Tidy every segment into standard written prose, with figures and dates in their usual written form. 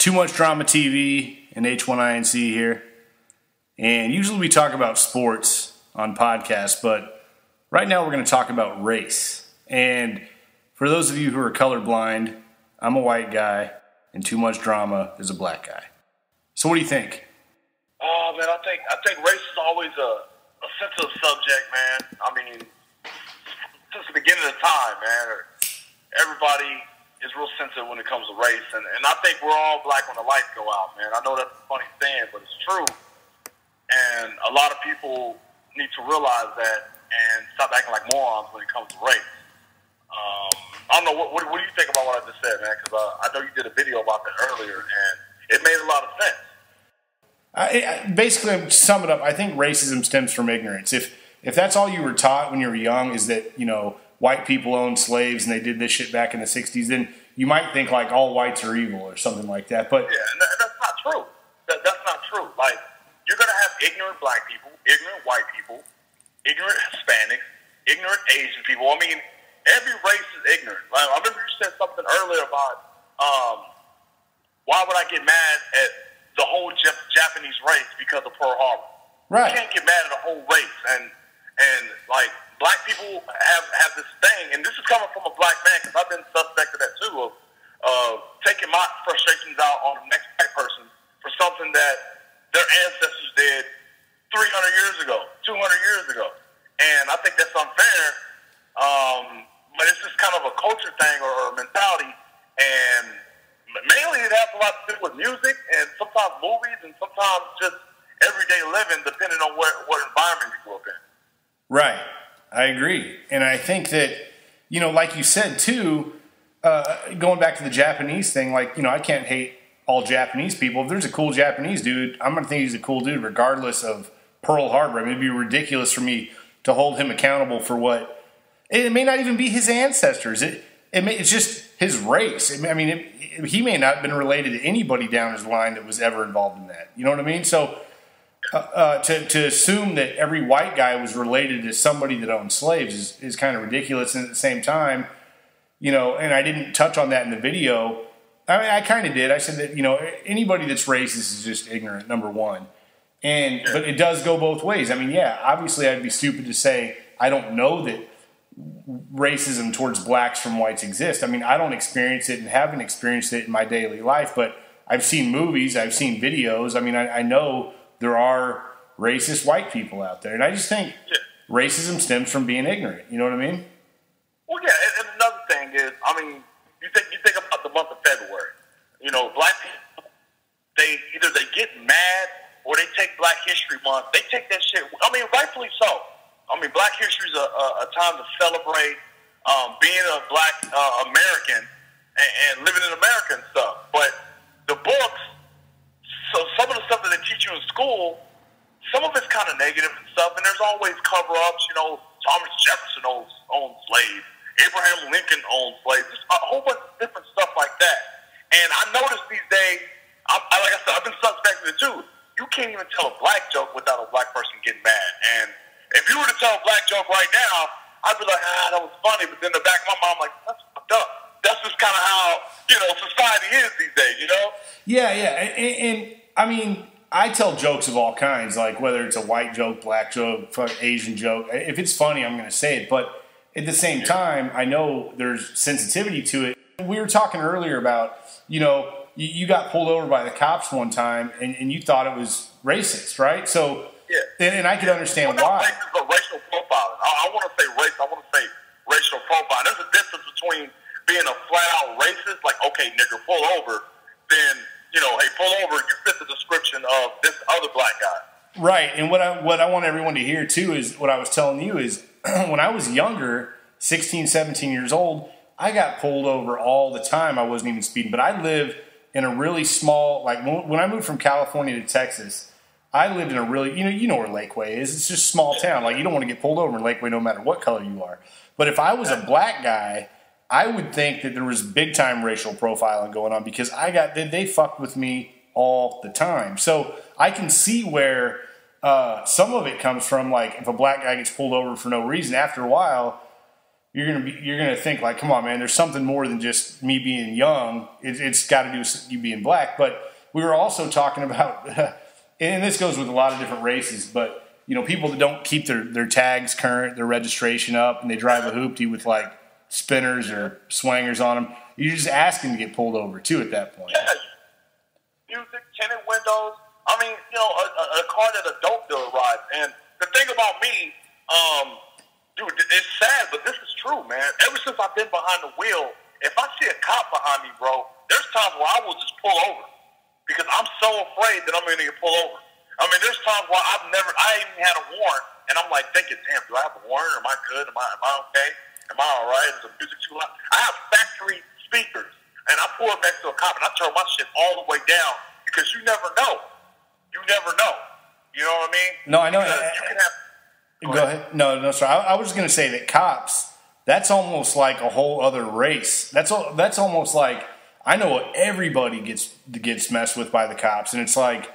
Toomuchdramatv and H1INC here. And usually we talk about sports on podcasts, but right now we're going to talk about race. And for those of you who are colorblind, I'm a white guy, and Too Much Drama is a black guy. So what do you think? Oh, man, I think race is always a sensitive subject, man. I mean, since the beginning of time, man, everybody is real sensitive when it comes to race. And I think we're all black when the lights go out, man. I know that's a funny saying, but it's true. And a lot of people need to realize that and stop acting like morons when it comes to race. I don't know, what do you think about what I just said, man? Because I know you did a video about that earlier, and it made a lot of sense. Basically, to sum it up, I think racism stems from ignorance. If that's all you were taught when you were young is that, you know, white people owned slaves and they did this shit back in the 60s, then you might think like all whites are evil or something like that. But yeah, and that's not true. That's not true. Like, you're going to have ignorant black people, ignorant white people, ignorant Hispanics, ignorant Asian people. I mean, every race is ignorant. Like, I remember you said something earlier about why would I get mad at the whole Japanese race because of Pearl Harbor? Right. You can't get mad at the whole race. And like, black people have this thing, and this is coming from a black man because I've been suspect of that too, of taking my frustrations out on the next black person for something that their ancestors did 300 years ago, 200 years ago. And I think that's unfair. But it's just kind of a culture thing or a mentality. And mainly it has a lot to do with music and sometimes movies and sometimes just everyday living, depending on what environment you grew up in. Right. I agree. And I think that, you know, like you said, too, going back to the Japanese thing, like, you know, I can't hate all Japanese people. If there's a cool Japanese dude, I'm going to think he's a cool dude regardless of Pearl Harbor. I mean, it'd be ridiculous for me to hold him accountable for what... It may not even be his ancestors. It's just his race. I mean, he may not have been related to anybody down his line that was ever involved in that. You know what I mean? So to assume that every white guy was related to somebody that owned slaves is kind of ridiculous. And at the same time, you know, and I didn't touch on that in the video. I mean, I kind of did. I said that, you know, anybody that's racist is just ignorant, number one. But it does go both ways. I mean, yeah, obviously I'd be stupid to say I don't know that racism towards blacks from whites exist. I mean, I don't experience it and haven't experienced it in my daily life, but I've seen movies, I've seen videos. I mean, I know there are racist white people out there, and I just think racism stems from being ignorant. You know what I mean? Well, yeah, and another thing is, I mean, you think about the month of February. You know, black people, they get mad or they take Black History Month. They take that shit. I mean, rightfully so. I mean, Black History is a time to celebrate being a Black American and living in America and stuff. But the books, so some of the stuff that they teach you in school, some of it's kind of negative and stuff. And there's always cover-ups. You know, Thomas Jefferson owned slaves. Abraham Lincoln owned slaves. Just a whole bunch of different stuff like that. And I noticed these days, like I said, I've been suspecting it too. You can't even tell a black joke without a black person getting mad. And if you were to tell a black joke right now, I'd be like, that was funny. But then in the back of my mind, I'm like, that's fucked up. That's just kind of how, you know, society is these days, you know? Yeah. And I mean, I tell jokes of all kinds, like whether it's a white joke, black joke, Asian joke. If it's funny, I'm going to say it. But at the same time, I know there's sensitivity to it. We were talking earlier about, you know, you got pulled over by the cops one time and you thought it was racist, right? So, and I could understand why. Racist, but racial profiling. I want to say race. I want to say racial profiling. There's a difference between being a flat-out racist, like, okay, nigger, pull over, then, you know, hey, pull over, you fit the description of this other black guy. Right, and what I want everyone to hear, too, is what I was telling you is when I was younger, 16, 17 years old, I got pulled over all the time. I wasn't even speeding, but I lived in a really small, like when I moved from California to Texas, I lived in a really, you know where Lakeway is. It's just a small town. Like, you don't want to get pulled over in Lakeway no matter what color you are. But if I was a black guy, I would think that there was big time racial profiling going on because they fucked with me all the time. So I can see where some of it comes from. Like, if a black guy gets pulled over for no reason, after a while, you're gonna think like, come on, man, there's something more than just me being young. It's got to do with you being black. But we were also talking about, and this goes with a lot of different races, but people that don't keep their tags current, their registration up, and they drive a hoopty with like spinners or swangers on them. You're just asking to get pulled over too at that point. Yeah, music, tinted windows. I mean, a car that a dope dealer rides. And the thing about me, dude, it's sad, but this is true, man. Ever since I've been behind the wheel, if I see a cop behind me, bro, there's times where I will just pull over because I'm so afraid that I'm going to get pulled over. I mean, there's times where I ain't even had a warrant, and I'm like thinking, damn, do I have a warrant? Am I good? Am I okay? Am I all right? Is the music too loud? I have factory speakers, and I pull up next to a cop, and I turn my shit all the way down because you never know. You never know. You know what I mean? No, I know. You can have... Go ahead. No, sir. I was just going to say that cops, that's almost like a whole other race. That's almost like, I know everybody gets messed with by the cops, and it's like,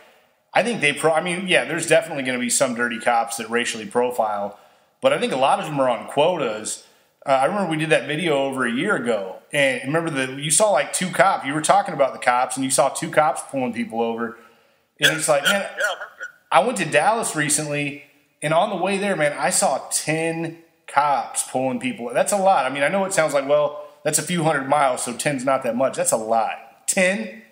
I think there's definitely going to be some dirty cops that racially profile, but I think a lot of them are on quotas. I remember we did that video over a year ago, and remember you saw like two cops. You were talking about the cops, and you saw two cops pulling people over, and it's like, man, I went to Dallas recently, and on the way there, man, I saw 10 cops pulling people. That's a lot. I mean, I know it sounds like, well, that's a few hundred miles, so 10's not that much. That's a lot. 10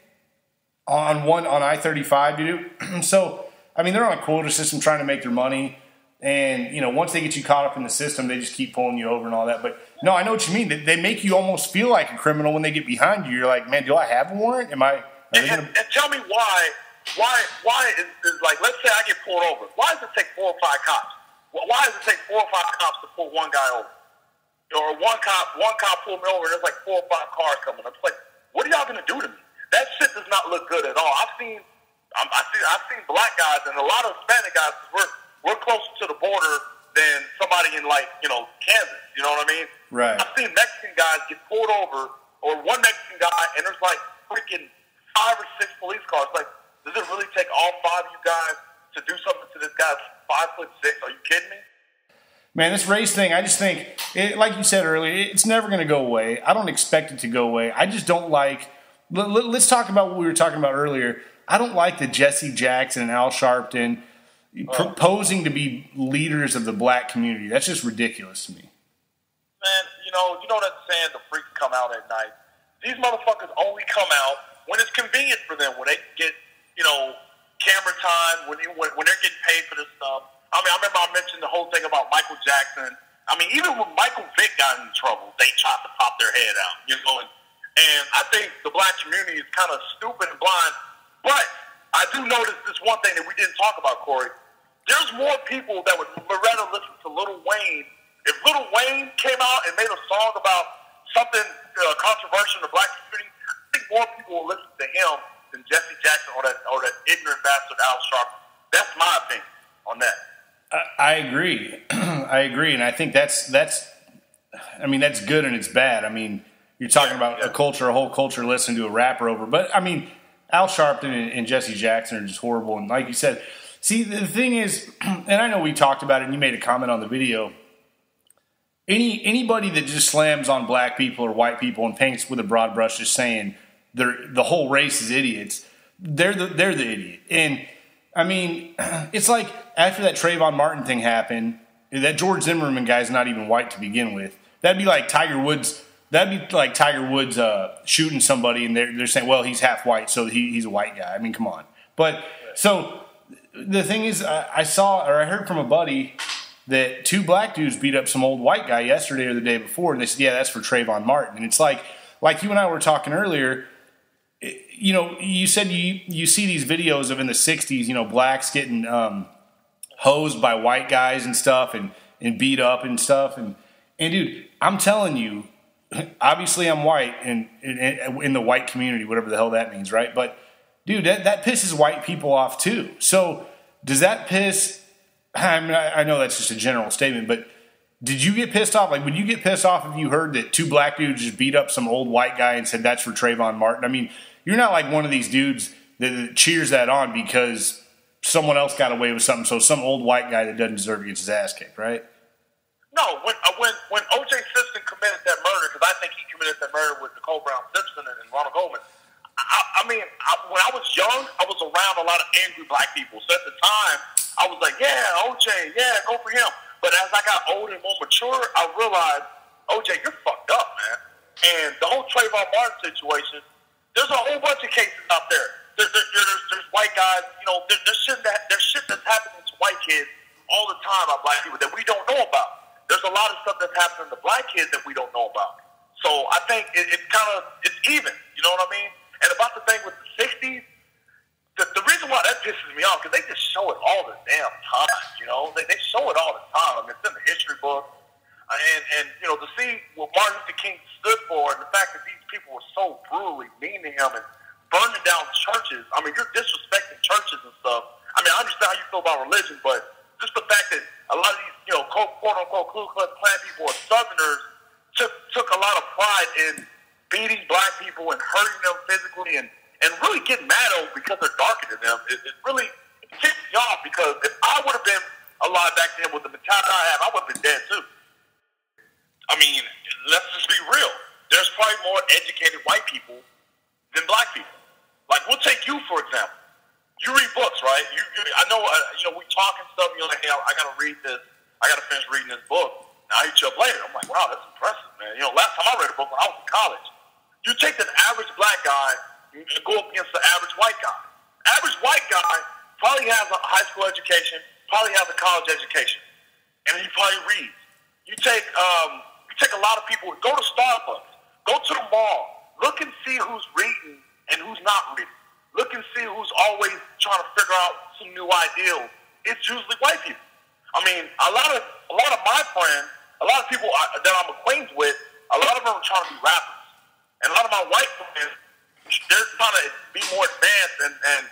on I-35, dude. So, I mean, they're on a quota system trying to make their money. And, once they get you caught up in the system, they just keep pulling you over and all that. But, no, I know what you mean. They make you almost feel like a criminal when they get behind you. You're like, man, do I have a warrant? And tell me why is like, let's say I get pulled over. Why does it take 4 or 5 cops? Why does it take 4 or 5 cops to pull one guy over? Or one cop pulled me over and there's like 4 or 5 cars coming up. It's like, what are y'all going to do to me? That shit does not look good at all. I've seen black guys and a lot of Hispanic guys. We're closer to the border than somebody in like Kansas. You know what I mean? Right. I've seen Mexican guys get pulled over, or one Mexican guy, and there's like freaking 5 or 6 police cars. Like, does it really take all 5 of you guys to do something to this guy's 5'6"? Are you kidding me? Man, this race thing, I just think, like you said earlier, it's never going to go away. I don't expect it to go away. I just don't like. Let's talk about what we were talking about earlier. I don't like the Jesse Jackson and Al Sharpton proposing to be leaders of the black community. That's just ridiculous to me. Man, you know that saying, the freaks come out at night. These motherfuckers only come out when it's convenient for them, when they can get, camera time, when they're getting paid for this stuff. I mean, I remember I mentioned the whole thing about Michael Jackson. I mean, even when Michael Vick got in trouble, they tried to pop their head out, and I think the black community is kind of stupid and blind. But I do notice this one thing that we didn't talk about, Corey. There's more people that would rather listen to Lil Wayne. If Lil Wayne came out and made a song about something controversial in the black community, I think more people will listen to him than Jesse Jackson or that ignorant bastard Al Sharpton. That's my opinion on that. I agree. I agree, and I think that's I mean, that's good and it's bad. I mean, you're talking about a whole culture listening to a rapper over. But, I mean, Al Sharpton and Jesse Jackson are just horrible. And like you said, see, the thing is, and I know we talked about it and you made a comment on the video, anybody that just slams on black people or white people and paints with a broad brush just saying the whole race is idiots, they're the idiot. And, I mean, it's like after that Trayvon Martin thing happened, that George Zimmerman guy's not even white to begin with. That'd be like Tiger Woods. Shooting somebody, and they're saying, well, he's half white, so he's a white guy. I mean, come on. But so the thing is, I heard from a buddy that 2 black dudes beat up some old white guy yesterday or the day before, and they said, yeah, that's for Trayvon Martin. And it's like you and I were talking earlier. You said you see these videos of in the 60s, blacks getting hosed by white guys and stuff, and beat up and stuff, and dude, I'm telling you. Obviously, I'm white and in the white community, whatever the hell that means, right? But, dude, that pisses white people off too. So, does that piss? I mean, I know that's just a general statement, but did you get pissed off? Like, would you get pissed off if you heard that 2 black dudes just beat up some old white guy and said that's for Trayvon Martin? I mean, you're not like one of these dudes that cheers that on because someone else got away with something, so some old white guy that doesn't deserve to get his ass kicked, right? No, when O.J. Simpson committed that murder, because I think he committed that murder with Nicole Brown Simpson and Ronald Goldman. When I was young, I was around a lot of angry black people. So at the time, I was like, yeah, OJ, yeah, go for him. But as I got older and more mature, I realized, OJ, you're fucked up, man. And the whole Trayvon Martin situation, there's a whole bunch of cases out there. There's white guys, there's shit that's happening to white kids all the time about black people that we don't know about. There's a lot of stuff that's happening to black kids that we don't know about. So I think it's even, you know what I mean? And about the thing with the 60s, the reason why that pisses me off, because they just show it all the damn time, They show it all the time. I mean, it's in the history book. And to see what Martin Luther King stood for and the fact that these people were so brutally mean to him and burning down churches. I mean, you're disrespecting churches and stuff. I mean, I understand how you feel about religion, but just the fact that a lot of these, quote-unquote Ku Klux Klan people or Southerners took a lot of pride in beating black people and hurting them physically and really getting mad over because they're darker than them. It really tips me off, because if I would have been alive back then with the mentality I have, I would have been dead too. I mean, let's just be real. There's probably more educated white people than black people. Like, we'll take you, for example. You read books, right? I know, we talk and stuff, and you're like, hey, I got to read this. I got to finish reading this book. Now, I hit you up later. I'm like, wow, that's impressive, man. Last time I read a book when I was in college, you take an average black guy and go up against the average white guy. Average white guy probably has a high school education, probably has a college education, and he probably reads. You take a lot of people, go to Starbucks, go to the mall, look and see who's reading and who's not reading. Look and see who's always trying to figure out some new ideals. It's usually white people. I mean, a lot of my friends, a lot of people that I'm acquainted with, a lot of them are trying to be rappers. And a lot of my white friends, they're trying to be more advanced and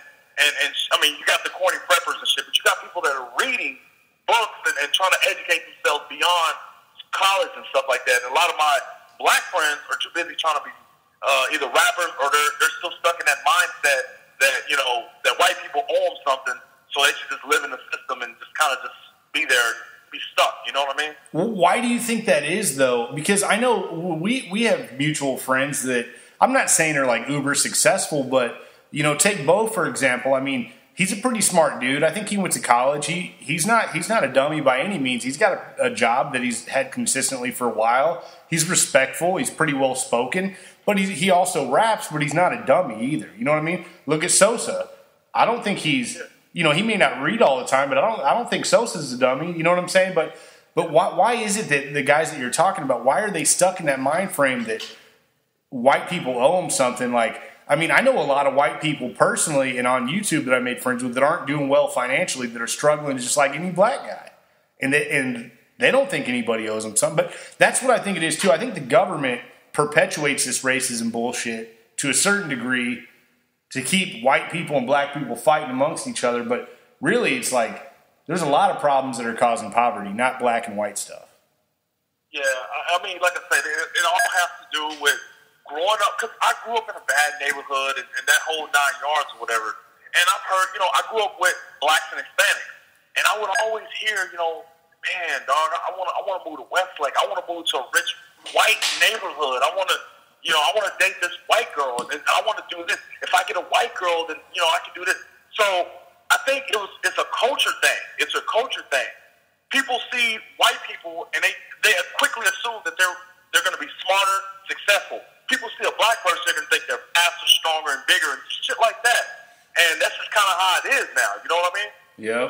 I mean, you got the corny preppers and shit, but you got people that are reading books and trying to educate themselves beyond college and stuff like that. And a lot of my black friends are too busy trying to be either rappers or they're still stuck in that mindset that, that white people owe them something, so they should just live in the system and just kind of just be there, be stuck. You know what I mean? Well, why do you think that is, though? Because I know we have mutual friends that I'm not saying are like uber successful, but take Bo for example. I mean, he's a pretty smart dude. I think he went to college. He's not a dummy by any means. He's got a job that he's had consistently for a while. He's respectful. He's pretty well spoken. But he also raps, but he's not a dummy either. You know what I mean? Look at Sosa. I don't think he's, he may not read all the time, but I don't think Sosa's a dummy. You know what I'm saying? But why is it that the guys that you're talking about, why are they stuck in that mind frame that white people owe them something? Like, I mean, I know a lot of white people personally and on YouTube that I made friends with that aren't doing well financially, that are struggling just like any black guy. And they don't think anybody owes them something. But that's what I think it is, too. I think the government perpetuates this racism bullshit to a certain degree to keep white people and black people fighting amongst each other. But really, it's like there's a lot of problems that are causing poverty, not black and white stuff. Yeah, I mean, like I said, it all has to do with growing up, because I grew up in a bad neighborhood and that whole 9 yards or whatever. And I've heard, I grew up with blacks and Hispanics. And I would always hear, man, dog, I want to move to Westlake. I want to move to a rich white neighborhood. I want to date this white girl, and I want to do this. If I get a white girl, then I can do this. So I think it's a culture thing. It's a culture thing. People see white people, and they quickly assume that they're going to be smarter, successful. People see a black person, they're going to think they're faster, stronger, and bigger, and shit like that. And that's just kind of how it is now. You know what I mean? Yep.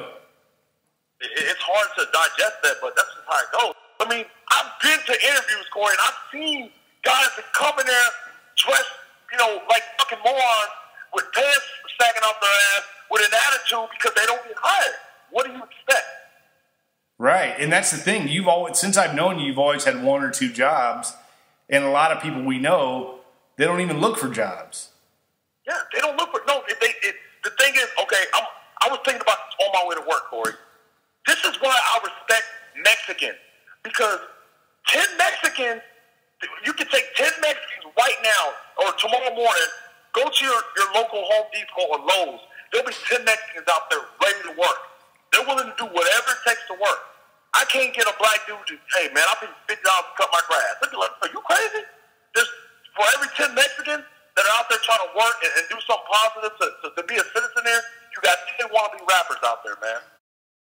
It's hard to digest that, but that's just how it goes. I mean, I've been to interviews, Cory, and I've seen guys that come in there dressed, like fucking morons with pants sagging off their ass with an attitude because they don't get hired. What do you expect? Right, and that's the thing. Since I've known you, you've always had one or two jobs, and a lot of people we know, they don't even look for jobs. Yeah, they don't look for the thing is, okay, I was thinking about this on my way to work, Cory. This is why I respect Mexicans. Because 10 Mexicans, you can take 10 Mexicans right now or tomorrow morning, go to your local Home Depot or Lowe's. There'll be 10 Mexicans out there ready to work. They're willing to do whatever it takes to work. I I can't get a black dude to, hey, man, I'll pay $50 to cut my grass. They'd be like, are you crazy? There's, for every 10 Mexicans that are out there trying to work and do something positive to be a citizen there, you got 10 wannabe rappers out there, man.